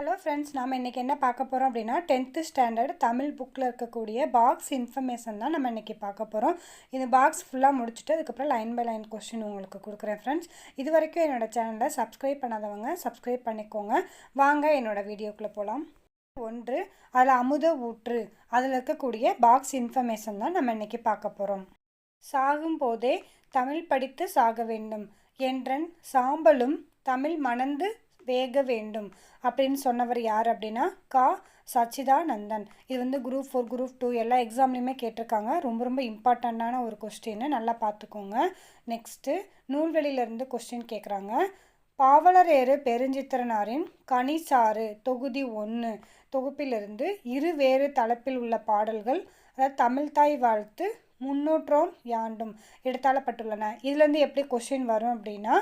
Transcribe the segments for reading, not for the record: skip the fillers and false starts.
Hello friends, நாம் இன்றைக்கி என்ன பார்க்க போகிறோம் அப்படின்னா 10th ஸ்டாண்டர்ட் தமிழ் புக்கில் இருக்கக்கூடிய பாக்ஸ் இன்ஃபர்மேஷன் தான் நம்ம இன்றைக்கி பார்க்க போகிறோம். இந்த பாக்ஸ் ஃபுல்லாக முடிச்சுட்டு அதுக்கப்புறம் லைன் பை லைன் கொஸ்டின் உங்களுக்கு கொடுக்குறேன் ஃப்ரெண்ட்ஸ். இது வரைக்கும் என்னோடய சேனலை சப்ஸ்கிரைப் பண்ணாதவங்க சப்ஸ்கிரைப் பண்ணிக்கோங்க. வாங்க என்னோடய வீடியோக்குள்ளே போகலாம். 1 அதில் அமுத ஊற்று, அதில் இருக்கக்கூடிய பாக்ஸ் இன்ஃபர்மேஷன் தான் நம்ம இன்றைக்கி பார்க்க போகிறோம். சாகும் போதே தமிழ் படித்து சாக வேண்டும் என்றன் சாம்பலும் தமிழ் மணந்து வேக வேண்டும் அப்படின்னு சொன்னவர் யார் அப்படின்னா சச்சிதானந்தன். இது குரூப் 4 குரூப் 2 எல்லா எக்ஸாம்லேயுமே கேட்டிருக்காங்க. ரொம்ப இம்பார்ட்டண்ட்டான ஒரு கொஸ்டின், நல்லா பார்த்துக்கோங்க. நெக்ஸ்ட்டு நூல்வெளியிலேருந்து கொஸ்டின் கேட்குறாங்க. பாவலரேறு பெருஞ்சித்திரனாரின் கனிசாறு தொகுதி 1 தொகுப்பிலிருந்து வேறு தலைப்பில் உள்ள பாடல்கள், அதாவது தமிழ்தாய் வாழ்த்து 300ஆம் யாண்டும் எடுத்தாளப்பட்டுள்ளன. இதுலேருந்து எப்படி கொஸ்டின் வரும் அப்படின்னா,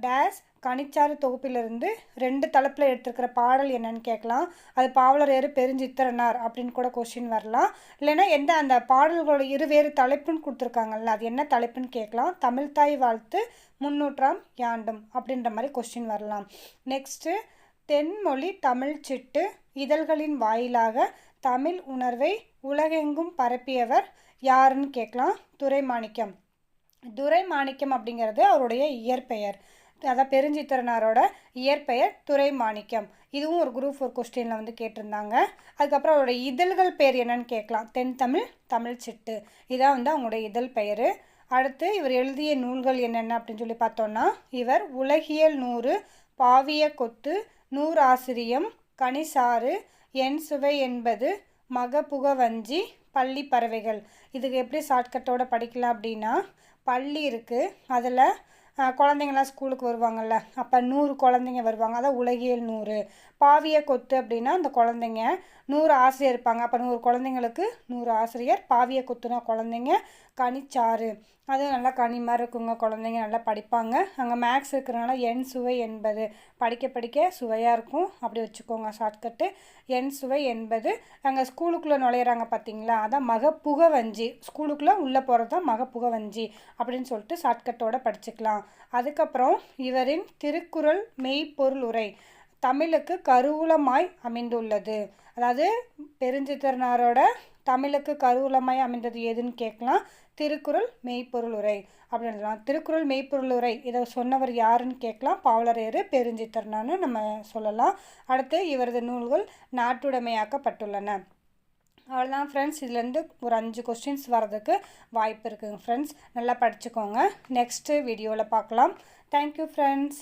டேஸ் கனிச்சாறு தொகுப்பிலிருந்து 2 தலைப்பில் எடுத்துருக்கிற பாடல் என்னன்னு கேட்கலாம். அது பாவலரேறு பெருஞ்சித்திரனார் அப்படின்னு கூட கொஸ்டின் வரலாம். இல்லைன்னா எந்த அந்த பாடல்களோட வேறு தலைப்புன்னு கொடுத்துருக்காங்கல்ல, அது என்ன தலைப்புன்னு கேட்கலாம். தமிழ்தாய் வாழ்த்து 300ஆம் யாண்டும் அப்படின்ற மாதிரி கொஸ்டின் வரலாம். நெக்ஸ்ட்டு தென்மொழி தமிழ் சிட்டு இதழ்களின் வாயிலாக தமிழ் உணர்வை உலகெங்கும் பரப்பியவர் யாருன்னு கேட்கலாம். துரைமாணிக்கம். துரைமாணிக்கம் அப்படிங்கிறது அவருடைய இயற்பெயர். அதான் பெருஞ்சித்திரனாரோட இயற்பெயர் துரைமாணிக்கம். இதுவும் ஒரு குரூப் 4 கொஸ்டினில் கேட்டிருந்தாங்க. அதுக்கப்புறம் அவருடைய இதழ்கள் பேர் என்னன்னு கேட்கலாம். தென்தமிழ் தமிழ் சிட்டு, இதான் அவங்களுடைய இதழ் பெயர். அடுத்து இவர் எழுதிய நூல்கள் என்னென்ன அப்படின்னு சொல்லி பார்த்தோன்னா, இவர் உலகியல் 100, பாவிய கொத்து, நூறாசிரியம், கனிசாறு, என் சுவை என்பது, மகபுகவஞ்சி, பள்ளி பறவைகள். இதுக்கு எப்படி ஷார்ட்கட்டோடு படிக்கலாம் அப்படின்னா, பள்ளி இருக்குது, அதில் குழந்தைங்களாம் ஸ்கூலுக்கு வருவாங்கள்ல, அப்போ 100 குழந்தைங்க வருவாங்க, அதான் உலகியல் 100. பாவிய கொத்து அப்படின்னா அந்த குழந்தைங்க, 100 ஆசிரியர் இருப்பாங்க, அப்போ 100 குழந்தைங்களுக்கு 100 ஆசிரியர். பாவிய கொத்துனா குழந்தைங்க. கனிச்சாறு, அது நல்லா கனி மாதிரி இருக்குங்க, குழந்தைங்க நல்லா படிப்பாங்க. அங்கே மேக்ஸ் இருக்கிறனால என் சுவை என்பது, படிக்க சுவையாக இருக்கும், அப்படி வச்சுக்கோங்க ஷார்ட்கட்டு. என் சுவை என்பது, அங்கே ஸ்கூலுக்குள்ளே நுழையிறாங்க பார்த்தீங்களா, அதான் மகப்புகவஞ்சி, ஸ்கூலுக்குள்ளே உள்ளே போகிறது தான் மகப்புகவஞ்சி அப்படின்னு சொல்லிட்டு ஷார்ட்கட்டோடு படிச்சுக்கலாம். அதுக்கப்புறம் இவரின் திருக்குறள் மெய்ப்பொருள் உரை தமிழுக்கு கருவூலமாய் அமைந்துள்ளது. அதாவது பெருஞ்சித்திரனாரோட தமிழுக்கு கருவூலமாய் அமைந்தது எதுன்னு கேட்கலாம். திருக்குறள் மெய்ப்பொருள் உரை அப்படின்னு. திருக்குறள் மெய்ப்பொருள் உரை இதை சொன்னவர் யாருன்னு கேட்கலாம். பாவலரேறு பெருஞ்சித்திரனான்னு நம்ம சொல்லலாம். அடுத்து இவரது நூல்கள் நாட்டுடைமையாக்கப்பட்டுள்ளன. அவ்வளோதான் ஃப்ரெண்ட்ஸ். இதுலேருந்து ஒரு 5 கொஸ்டின்ஸ் வர்றதுக்கு வாய்ப்பு இருக்குங்க ஃப்ரெண்ட்ஸ். நல்லா படிச்சுக்கோங்க. நெக்ஸ்ட்டு வீடியோவில் பார்க்கலாம். Thank you friends.